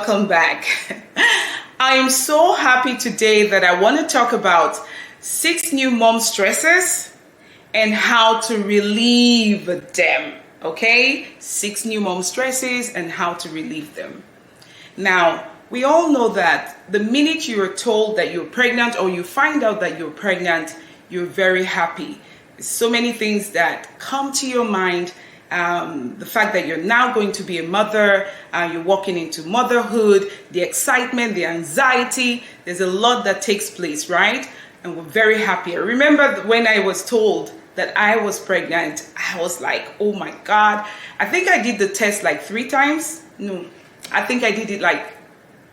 welcome back. I am so happy today that I want to talk about 6 new mom stresses and how to relieve them. Okay, 6 new mom stresses and how to relieve them. Now, we all know that the minute you are told that you're pregnant or you find out that you're pregnant, you're very happy. There's so many things that come to your mind. The fact that you're now going to be a mother, you're walking into motherhood, the excitement, the anxiety, there's a lot that takes place, right? And we're very happy. I remember when I was told that I was pregnant, I was like, oh my God. I think I did the test like 3 times. No, I think I did it like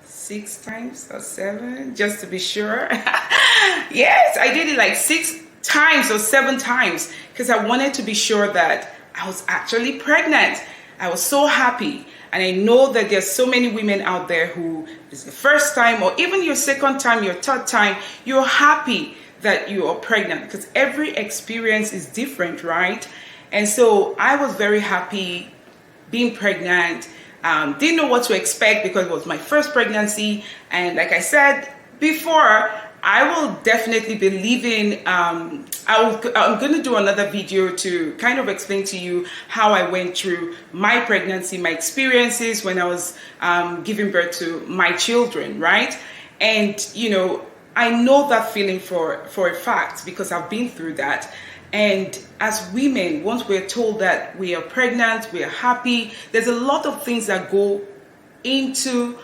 6 times or 7, just to be sure. Yes, I did it like 6 times or 7 times because I wanted to be sure that I was actually pregnant. I was so happy. And I know that there's so many women out there who is the first time or even your second time, your third time, you're happy that you are pregnant because every experience is different, right? And so I was very happy being pregnant. Didn't know what to expect because it was my first pregnancy. And like I said before, I will definitely be leaving. I'm going to do another video to kind of explain to you how I went through my pregnancy, my experiences when I was giving birth to my children, right? And, you know, I know that feeling for a fact because I've been through that. And as women, once we're told that we are pregnant, we are happy, there's a lot of things that go into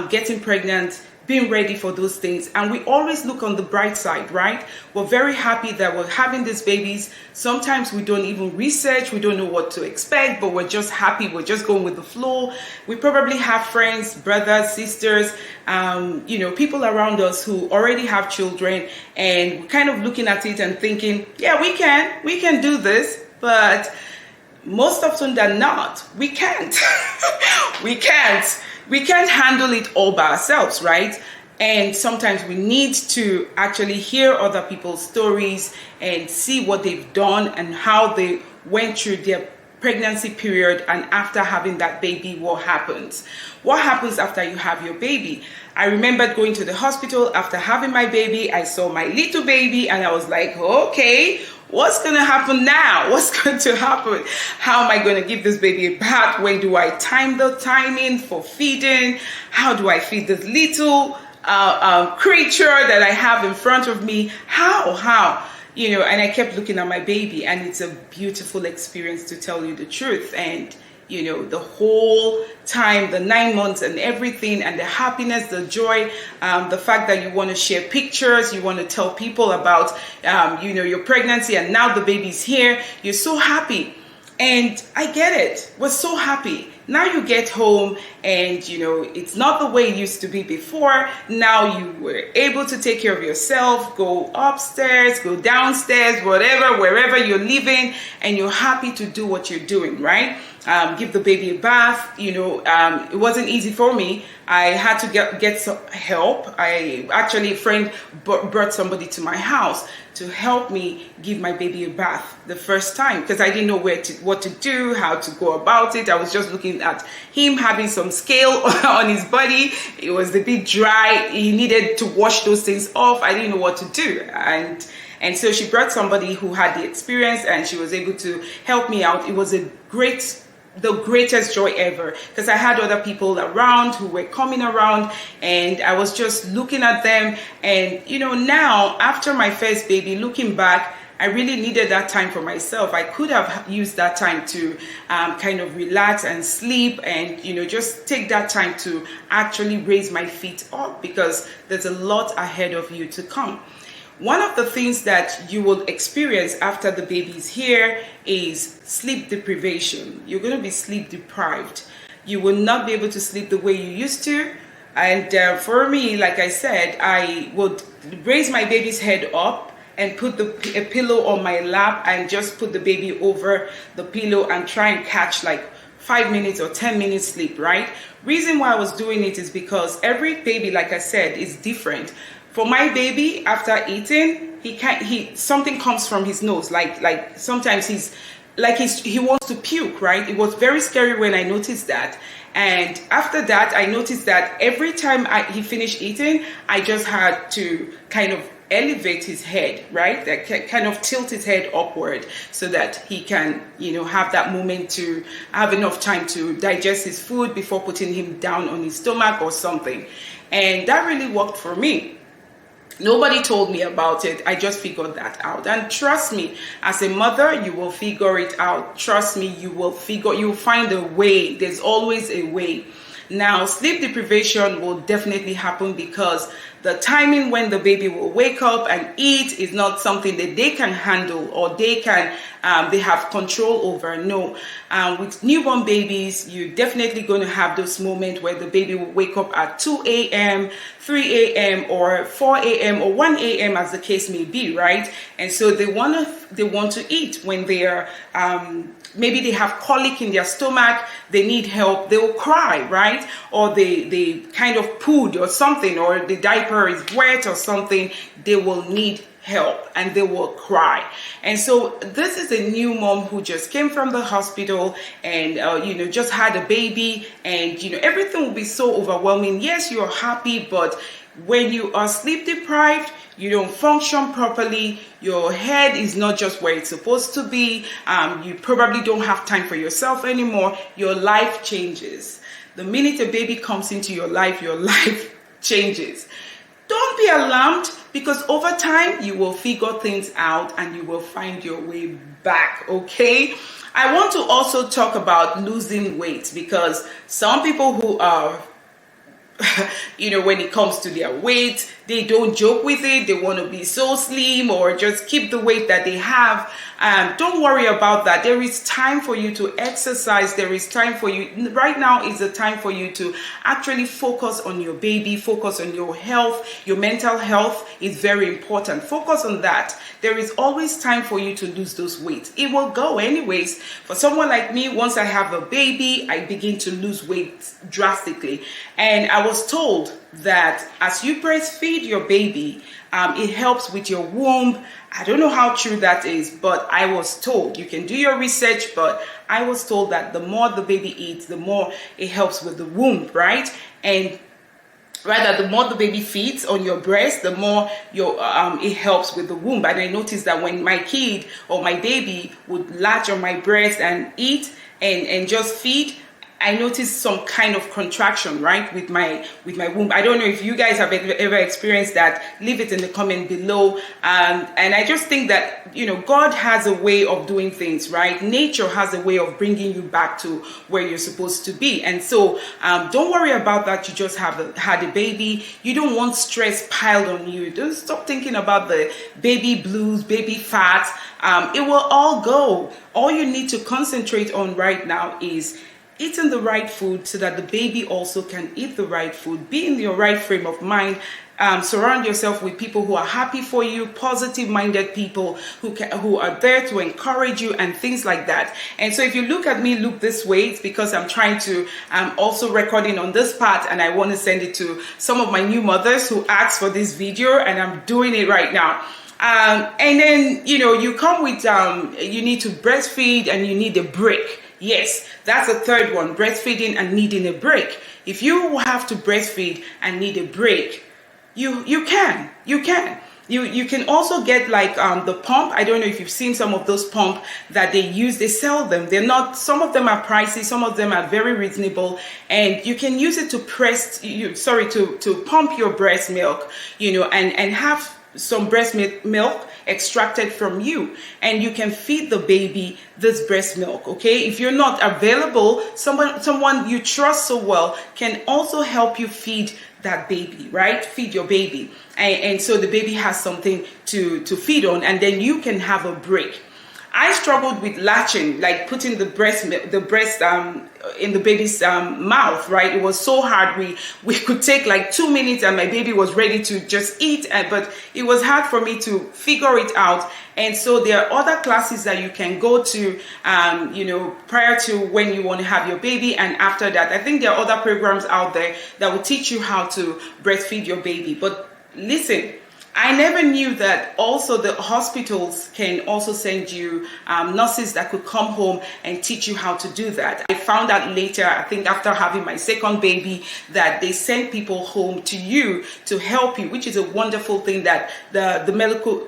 getting pregnant, being ready for those things. And we always look on the bright side, right? We're very happy that we're having these babies. Sometimes we don't even research, we don't know what to expect, but we're just happy, we're just going with the flow. We probably have friends, brothers, sisters, you know, people around us who already have children, and we're kind of looking at it and thinking, yeah, we can do this, but most often than not, we can't. We can't handle it all by ourselves, right? And sometimes we need to actually hear other people's stories and see what they've done and how they went through their pregnancy period, and after having that baby, what happens? What happens after you have your baby? I remembered going to the hospital after having my baby. I saw my little baby and I was like, okay, what's going to happen now? What's going to happen? How am I going to give this baby a bath? When do I time the timing for feeding? How do I feed this little creature that I have in front of me? How? You know, and I kept looking at my baby, and it's a beautiful experience, to tell you the truth. And you know, the whole time, the 9 months and everything, and the happiness, the joy, the fact that you want to share pictures, you want to tell people about, you know, your pregnancy, and now the baby's here. You're so happy. And I get it. We're so happy. Now you get home and, you know, it's not the way it used to be before. Now you were able to take care of yourself, go upstairs, go downstairs, whatever, wherever you're living, and you're happy to do what you're doing, right? Give the baby a bath. You know, it wasn't easy for me. I had to get some help. A friend brought somebody to my house to help me give my baby a bath the first time, because I didn't know what to do, how to go about it. I was just looking at him having some scale on his body. It was a bit dry. He needed to wash those things off. I didn't know what to do. And so she brought somebody who had the experience, and she was able to help me out. It was the greatest joy ever, because I had other people around who were coming around, and I was just looking at them. And you know, now after my first baby, looking back, I really needed that time for myself. I could have used that time to kind of relax and sleep, and you know, just take that time to actually raise my feet up, because there's a lot ahead of you to come. One of the things that you will experience after the baby's here is sleep deprivation. You're going to be sleep deprived. You will not be able to sleep the way you used to. And for me, like I said, I would raise my baby's head up and put a pillow on my lap and just put the baby over the pillow and try and catch like 5 minutes or 10 minutes sleep, right? Reason why I was doing it is because every baby, like I said, is different. For my baby, after eating, something comes from his nose. Like sometimes he wants to puke, right? It was very scary when I noticed that. And after that, I noticed that every time he finished eating, I just had to kind of elevate his head, right? That kind of tilt his head upward so that he can, have that moment to have enough time to digest his food before putting him down on his stomach or something. And that really worked for me. Nobody told me about it. I just figured that out. And trust me, as a mother, you will figure it out. Trust me, you'll find a way. There's always a way. Now, sleep deprivation will definitely happen because the timing when the baby will wake up and eat is not something that they can handle or they have control over. No, with newborn babies, you're definitely going to have those moments where the baby will wake up at 2 a.m., 3 a.m., or 4 a.m. or 1 a.m. as the case may be, right? And so they want to eat when they are maybe they have colic in their stomach, they need help, they will cry, right? Or they kind of pooed or something, or the diaper is wet or something, they will need help and they will cry. And so this is a new mom who just came from the hospital and just had a baby, and everything will be so overwhelming. Yes, you're happy, but when you are sleep deprived, you don't function properly, your head is not just where it's supposed to be, you probably don't have time for yourself anymore, your life changes. The minute a baby comes into your life changes. Don't be alarmed, because over time you will figure things out and you will find your way back, okay? I want to also talk about losing weight, because some people who are when it comes to their weight, they don't joke with it. They want to be so slim or just keep the weight that they have. Don't worry about that. There is time for you to exercise. There is time for you. Right now is the time for you to actually focus on your baby, focus on your health. Your mental health is very important. Focus on that. There is always time for you to lose those weight. It will go anyways. For someone like me, once I have a baby, I begin to lose weight drastically. And I was told that as you breastfeed your baby, it helps with your womb. I don't know how true that is, but I was told. You can do your research, but I was told that the more the baby eats, the more it helps with the womb, right? And rather, the more the baby feeds on your breast, the more it helps with the womb. And I noticed that when my kid or my baby would latch on my breast and eat and just feed, I noticed some kind of contraction, right, with my womb. I don't know if you guys have ever experienced that. Leave it in the comment below. And I just think that, God has a way of doing things, right? Nature has a way of bringing you back to where you're supposed to be. And so don't worry about that. You just had a baby. You don't want stress piled on you. Don't stop thinking about the baby blues, baby fat. It will all go. All you need to concentrate on right now is eating the right food so that the baby also can eat the right food. Be in your right frame of mind. Surround yourself with people who are happy for you, positive-minded people who are there to encourage you and things like that. And so if you look at me, look this way, it's because I'm also recording on this part, and I want to send it to some of my new mothers who asked for this video, and I'm doing it right now. And then, you come with, you need to breastfeed and you need a break. Yes, that's the third one, breastfeeding and needing a break. If you have to breastfeed and need a break, you can. You can also get like the pump. I don't know if you've seen some of those pump that they use. They sell them. They're not, some of them are pricey, some of them are very reasonable, and you can use it to pump your breast milk, and have some breast milk extracted from you, and you can feed the baby this breast milk. Okay, if you're not available, someone you trust so well can also help you feed that baby, right? Feed your baby, and so the baby has something to feed on, and then you can have a break. I struggled with latching, like putting the breast in the baby's mouth, right? It was so hard. We could take like 2 minutes and my baby was ready to just eat, but it was hard for me to figure it out. And so there are other classes that you can go to, prior to when you want to have your baby, and after that. I think there are other programs out there that will teach you how to breastfeed your baby. But listen, I never knew that also the hospitals can also send you nurses that could come home and teach you how to do that. I found out later, I think after having my second baby, that they send people home to you to help you, which is a wonderful thing that the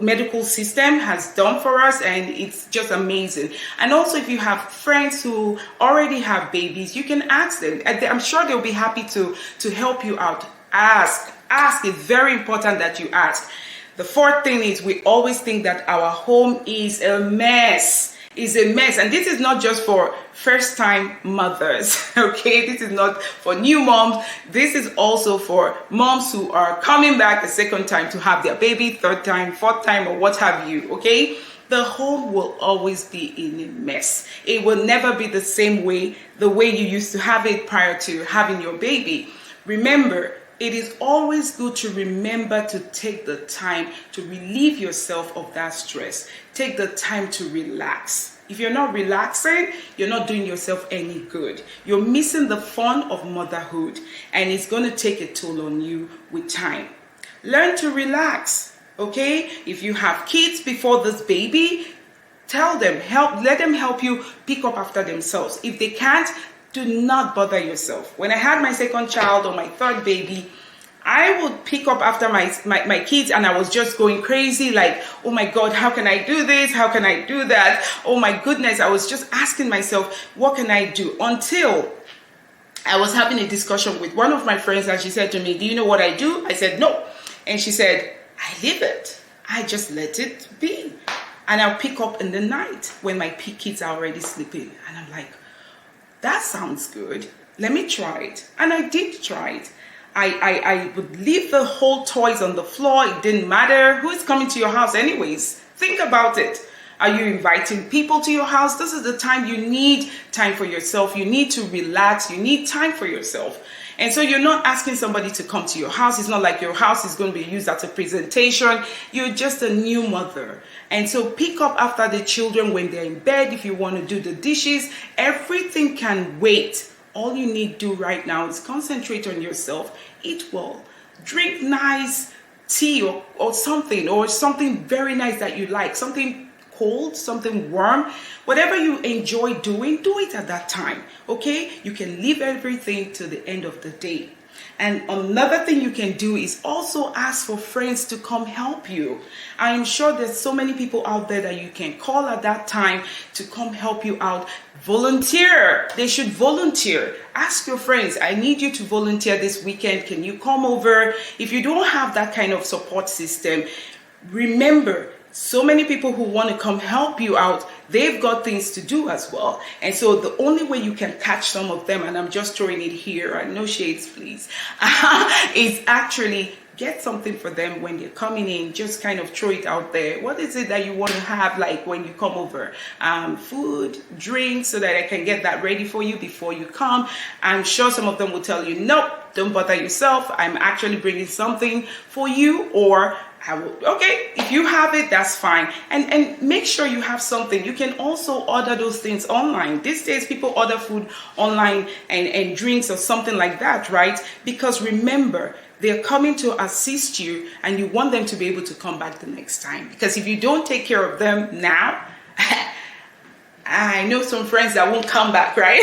medical system has done for us, and it's just amazing. And also, if you have friends who already have babies, you can ask them. I'm sure they'll be happy to help you out. Ask. It's very important that you ask. The fourth thing is, we always think that our home is a mess. And this is not just for first-time mothers, okay? This is not for new moms. This is also for moms who are coming back a second time to have their baby, third time, fourth time, or what have you, okay? The home will always be in a mess. It will never be the same way, the way you used to have it prior to having your baby. Remember, it is always good to remember to take the time to relieve yourself of that stress. Take the time to relax. If you're not relaxing, you're not doing yourself any good. You're missing the fun of motherhood, and it's going to take a toll on you with time. Learn to relax, okay? If you have kids before this baby, tell them, let them help you pick up after themselves. If they can't, do not bother yourself. When I had my second child or my third baby, I would pick up after my kids, and I was just going crazy, like, oh my God, how can I do this? How can I do that? Oh my goodness, I was just asking myself, what can I do? Until I was having a discussion with one of my friends, and she said to me, do you know what I do? I said, no. And she said, I leave it. I just let it be. And I'll pick up in the night when my kids are already sleeping. And I'm like, that sounds good. Let me try it. And I did try it. I would leave the whole toys on the floor. It didn't matter who is coming to your house anyways. Think about it. Are you inviting people to your house? This is the time you need time for yourself. You need to relax. You need time for yourself. And so you're not asking somebody to come to your house. It's not like your house is going to be used as a presentation. You're just a new mother. And so pick up after the children when they're in bed. If you want to do the dishes, everything can wait. All you need to do right now is concentrate on yourself. Eat well. Drink nice tea or something very nice that you like. Something cold, something warm. Whatever you enjoy doing, do it at that time. Okay? You can leave everything to the end of the day. And another thing you can do is also ask for friends to come help you. I am sure there's so many people out there that you can call at that time to come help you out. Volunteer. They should volunteer. Ask your friends, I need you to volunteer this weekend. Can you come over? If you don't have that kind of support system, remember, so many people who want to come help you out, they've got things to do as well. And so the only way you can catch some of them, and I'm just throwing it here, no shades please, is actually get something for them when they're coming in. Just kind of throw it out there. What is it that you want to have, like when you come over? Food, drinks, so that I can get that ready for you before you come. I'm sure some of them will tell you, nope, don't bother yourself. I'm actually bringing something for you, or I will, okay, if you have it, that's fine. And make sure you have something. You can also order those things online. These days, people order food online and drinks or something like that, right? Because remember, they're coming to assist you, and you want them to be able to come back the next time. Because if you don't take care of them now, I know some friends that won't come back, right?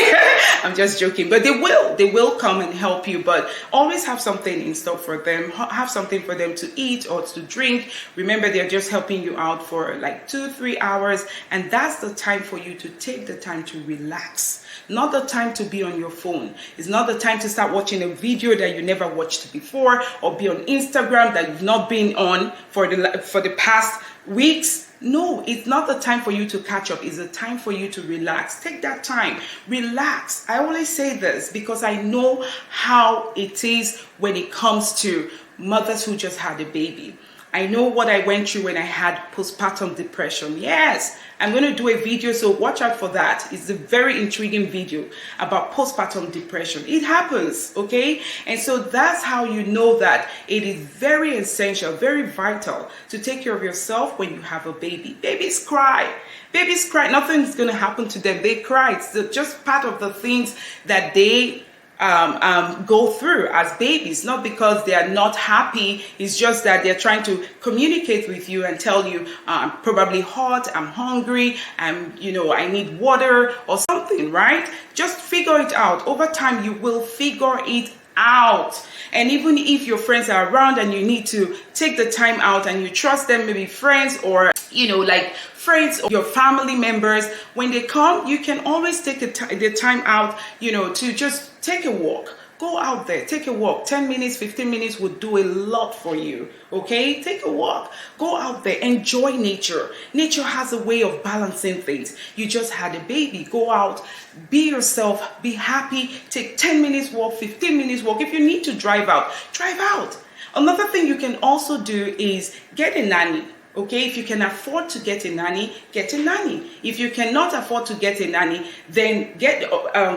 I'm just joking, but they will come and help you. But always have something in store for them. Have something for them to eat or to drink. Remember, they're just helping you out for like 2-3 hours, and that's the time for you to take the time to relax. Not the time to be on your phone. It's not the time to start watching a video that you never watched before, or be on Instagram that you've not been on for the past weeks. No, it's not the time for you to catch up. It's the time for you to relax. Take that time. Relax. I always say this because I know how it is when it comes to mothers who just had a baby. I know what I went through when I had postpartum depression. Yes, I'm going to do a video, so watch out for that. It's a very intriguing video about postpartum depression. It happens, okay? And so that's how you know that it is very essential, very vital to take care of yourself when you have a baby. Babies cry. Babies cry. Nothing's going to happen to them. They cry. It's just part of the things that they go through as babies, not because they are not happy. It's just that they're trying to communicate with you and tell you, I'm probably hot, I'm hungry, I need water or something, right? Just figure it out. Over time, you will figure it out. And even if your friends are around and you need to take the time out and you trust them, maybe friends or like friends or your family members, when they come, you can always take the time out, to just take a walk. Go out there, take a walk. 10 minutes, 15 minutes would do a lot for you. Okay, take a walk. Go out there, enjoy nature. Nature has a way of balancing things. You just had a baby. Go out, be yourself, be happy. Take 10 minutes walk, 15 minutes walk. If you need to drive out, drive out. Another thing you can also do is get a nanny. Okay, if you can afford to get a nanny, get a nanny. If you cannot afford to get a nanny, then get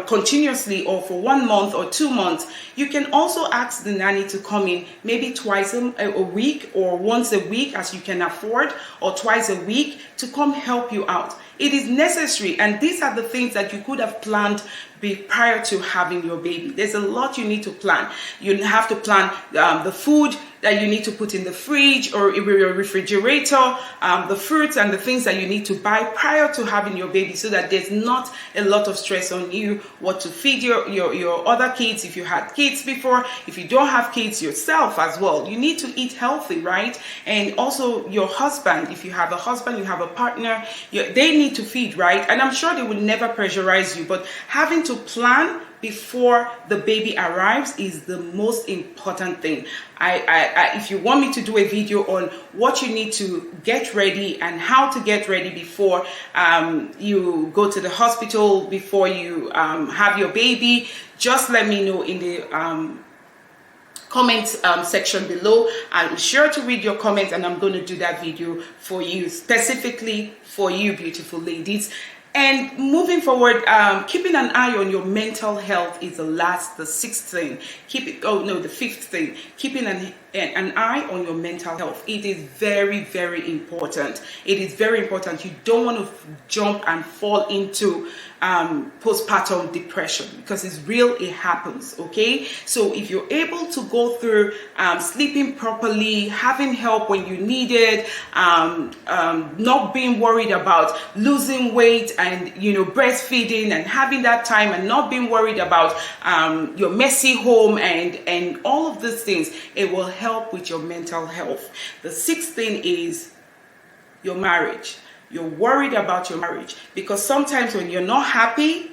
continuously or for 1 month or 2 months. You can also ask the nanny to come in maybe twice a week or once a week as you can afford, or twice a week to come help you out. It is necessary, and these are the things that you could have planned prior to having your baby. There's a lot you need to plan. You have to plan the food that you need to put in the fridge or in your refrigerator, the fruits and the things that you need to buy prior to having your baby, so that there's not a lot of stress on you what to feed your other kids. If you had kids before, if you don't have kids, yourself as well, you need to eat healthy, right? And also your husband, if you have a husband, you have a partner, they need to feed, right? And I'm sure they would never pressurize you, but having to plan before the baby arrives is the most important thing. If you want me to do a video on what you need to get ready and how to get ready before you go to the hospital, before you have your baby, just let me know in the comment section below. I'm sure to read your comments, and I'm going to do that video for you, specifically for you beautiful ladies. And moving forward, keeping an eye on your mental health is the sixth thing. The fifth thing. Keeping an eye on your mental health. It is very, very important. It is very important. You don't want to jump and fall into postpartum depression, because it's real. It happens. Okay, so if you're able to go through sleeping properly, having help when you need it, not being worried about losing weight, and breastfeeding and having that time, and not being worried about your messy home and all of these things, it will help with your mental health. The sixth thing is your marriage. You're worried about your marriage, because sometimes when you're not happy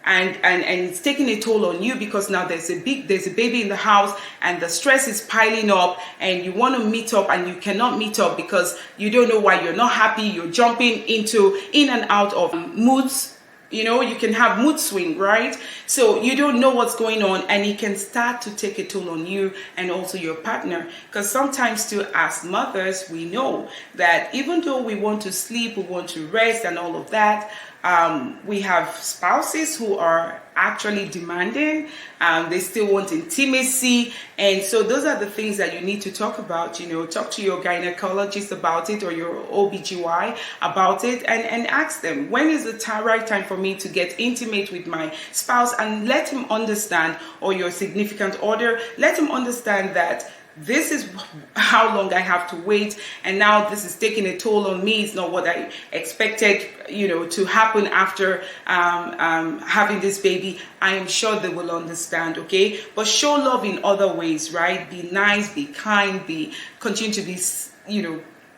and it's taking a toll on you, because now there's a baby in the house and the stress is piling up, and you want to meet up and you cannot meet up because you don't know why you're not happy. You're jumping in and out of moods. You can have mood swing, right? So you don't know what's going on, and it can start to take a toll on you and also your partner. Because sometimes too, as mothers, we know that even though we want to sleep, we want to rest and all of that, we have spouses who are actually demanding. They still want intimacy, and so those are the things that you need to talk about. Talk to your gynecologist about it, or your OBGY about it, and ask them, when is the right time for me to get intimate with my spouse, and let him understand, or your significant other, let him understand that this is how long I have to wait, and now this is taking a toll on me. It's not what I expected, to happen after having this baby. I am sure they will understand, okay? But show love in other ways, right? Be nice, be kind, continue to be,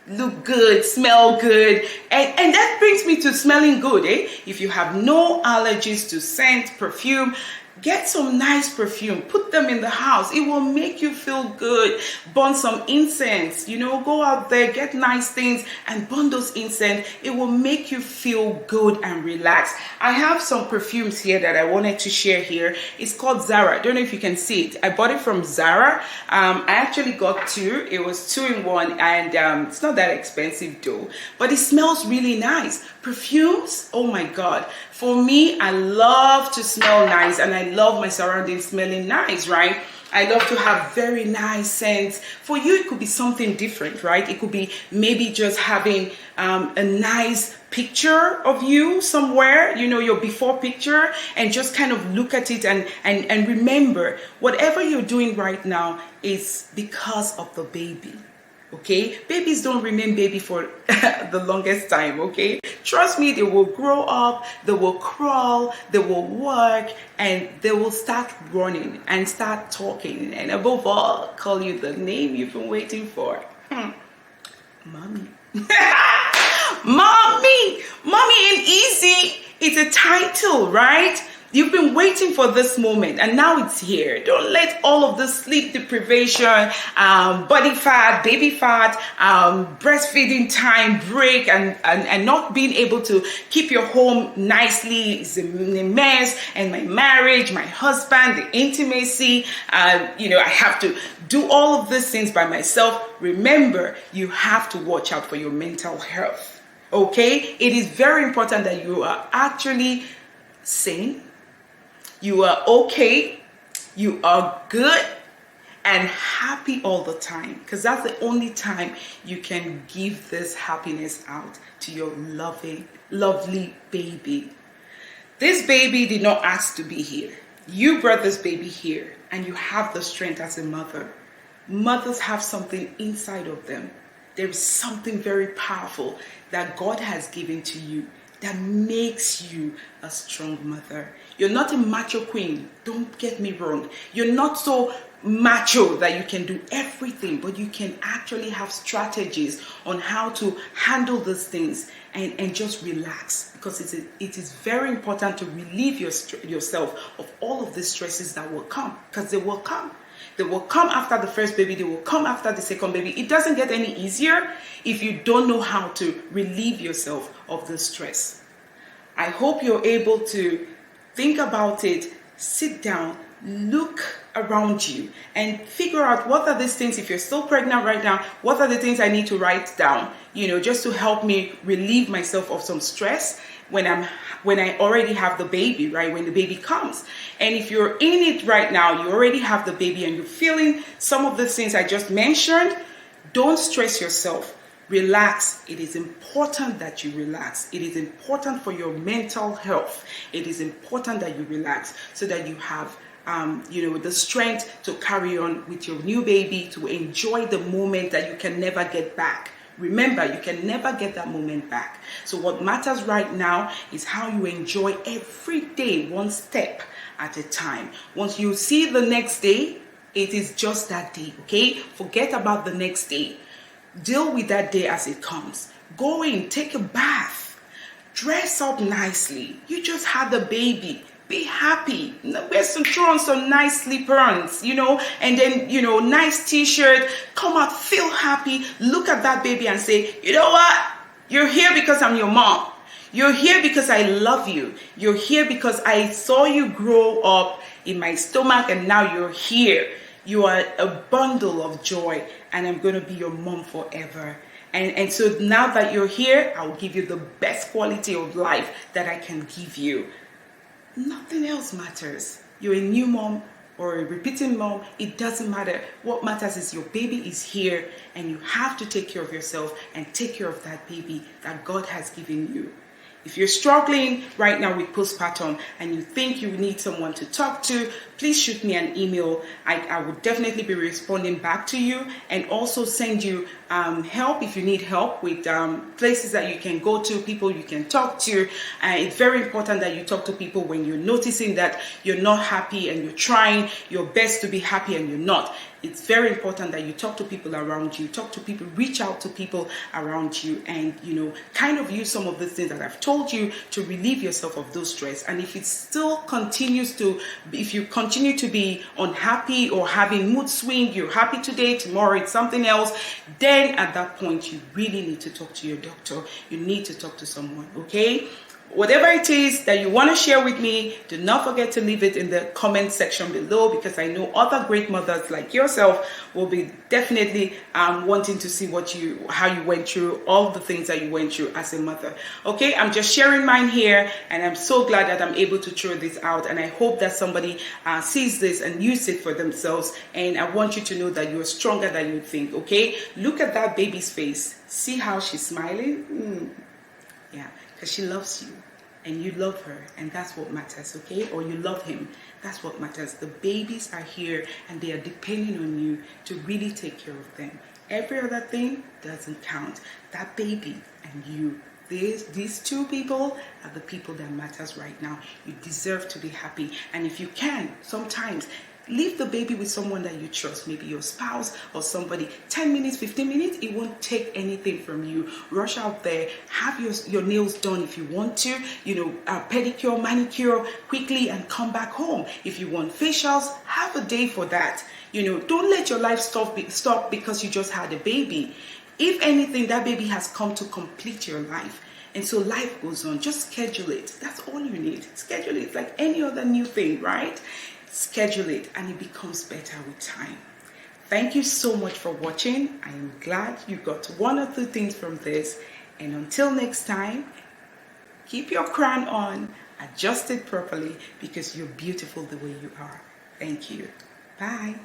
look good, smell good, and that brings me to smelling good, eh? If you have no allergies to scent, perfume, get some nice perfume, put them in the house. It will make you feel good. Burn some incense, go out there, get nice things and burn those incense. It will make you feel good and relaxed. I have some perfumes here that I wanted to share here. It's called Zara. I don't know if you can see it. I bought it from Zara. I actually got two. It was 2 in 1, and it's not that expensive though, but it smells really nice. Perfumes, oh my God. For me, I love to smell nice, and I love my surroundings smelling nice, right? I love to have very nice scents. For you, it could be something different, right? It could be maybe just having a nice picture of you somewhere, your before picture, and just kind of look at it and remember whatever you're doing right now is because of the baby. Okay, babies don't remain baby for the longest time. Okay, trust me, they will grow up, they will crawl, they will walk, and they will start running and start talking, and above all, call you the name you've been waiting for. Mommy. Mommy ain't easy. It's a title, right? You've been waiting for this moment, and now it's here. Don't let all of this sleep deprivation, body fat, baby fat, breastfeeding time break, and not being able to keep your home nicely is a mess. And my marriage, my husband, the intimacy, I have to do all of these things by myself. Remember, you have to watch out for your mental health. Okay? It is very important that you are actually sane. You are okay, you are good, and happy all the time, because that's the only time you can give this happiness out to your lovely baby. This baby did not ask to be here. You brought this baby here, and you have the strength as a mother. Mothers have something inside of them. There is something very powerful that God has given to you that makes you a strong mother. You're not a macho queen. Don't get me wrong. You're not so macho that you can do everything, but you can actually have strategies on how to handle these things and just relax, because it is very important to relieve yourself of all of the stresses that will come, because they will come. They will come after the first baby. They will come after the second baby. It doesn't get any easier if you don't know how to relieve yourself of the stress. I hope you're able to think about it, sit down, look around you, and figure out what are these things. If you're still pregnant right now, what are the things I need to write down, just to help me relieve myself of some stress when I already have the baby, right? When the baby comes. And if you're in it right now, you already have the baby and you're feeling some of the things I just mentioned, don't stress yourself. Relax. It is important that you relax. It is important for your mental health. It is important that you relax so that you have the strength to carry on with your new baby, to enjoy the moment that you can never get back. Remember, you can never get that moment back. So what matters right now is how you enjoy every day, one step at a time. Once you see the next day, it is just that day, okay? Forget about the next day. Deal with that day as it comes. Go in, take a bath, dress up nicely. You just had the baby. Be happy. Throw on some nice slip-ons, and then, nice t-shirt. Come out, feel happy. Look at that baby and say, you know what? You're here because I'm your mom. You're here because I love you. You're here because I saw you grow up in my stomach and now you're here. You are a bundle of joy and I'm going to be your mom forever. And so now that you're here, I will give you the best quality of life that I can give you. Nothing else matters. You're a new mom or a repeating mom. It doesn't matter. What matters is your baby is here and you have to take care of yourself and take care of that baby that God has given you. If you're struggling right now with postpartum and you think you need someone to talk to, please shoot me an email. I will definitely be responding back to you, and also send you help if you need help with places that you can go to, people you can talk to. It's very important that you talk to people when you're noticing that you're not happy and you're trying your best to be happy and you're not. It's very important that you talk to people around you, reach out to people around you, and kind of use some of the things that I've told you to relieve yourself of those stress. And if it still continues if you continue to be unhappy or having mood swing, you're happy today, tomorrow it's something else, then at that point you really need to talk to your doctor. You need to talk to someone, okay? whatever it is that you want to share with me, do not forget to leave it in the comment section below, because I know other great mothers like yourself will be definitely wanting to see how you went through all the things that you went through as a mother. Okay, I'm just sharing mine here, and I'm so glad that I'm able to throw this out, and I hope that somebody sees this and use it for themselves. And I want you to know that you're stronger than you think. Okay, look at that baby's face. See how she's smiling? Yeah, because she loves you and you love her, and that's what matters. Okay, or you love him, that's what matters. The babies are here and they are depending on you to really take care of them. Every other thing doesn't count. That baby and you, these two people are the people that matters right now. You deserve to be happy. And if you can, sometimes leave the baby with someone that you trust, maybe your spouse or somebody. 10 minutes, 15 minutes, it won't take anything from you. Rush out there, have your nails done if you want to, pedicure, manicure quickly, and come back home. If you want facials, have a day for that. Don't let your life stop because you just had a baby. If anything, that baby has come to complete your life. And so life goes on. Just schedule it. That's all you need. Schedule it like any other new thing, right? Schedule it, and it becomes better with time. Thank you so much for watching. I am glad you got one or two things from this. And until next time, keep your crown on, adjust it properly, because you're beautiful the way you are. Thank you. Bye.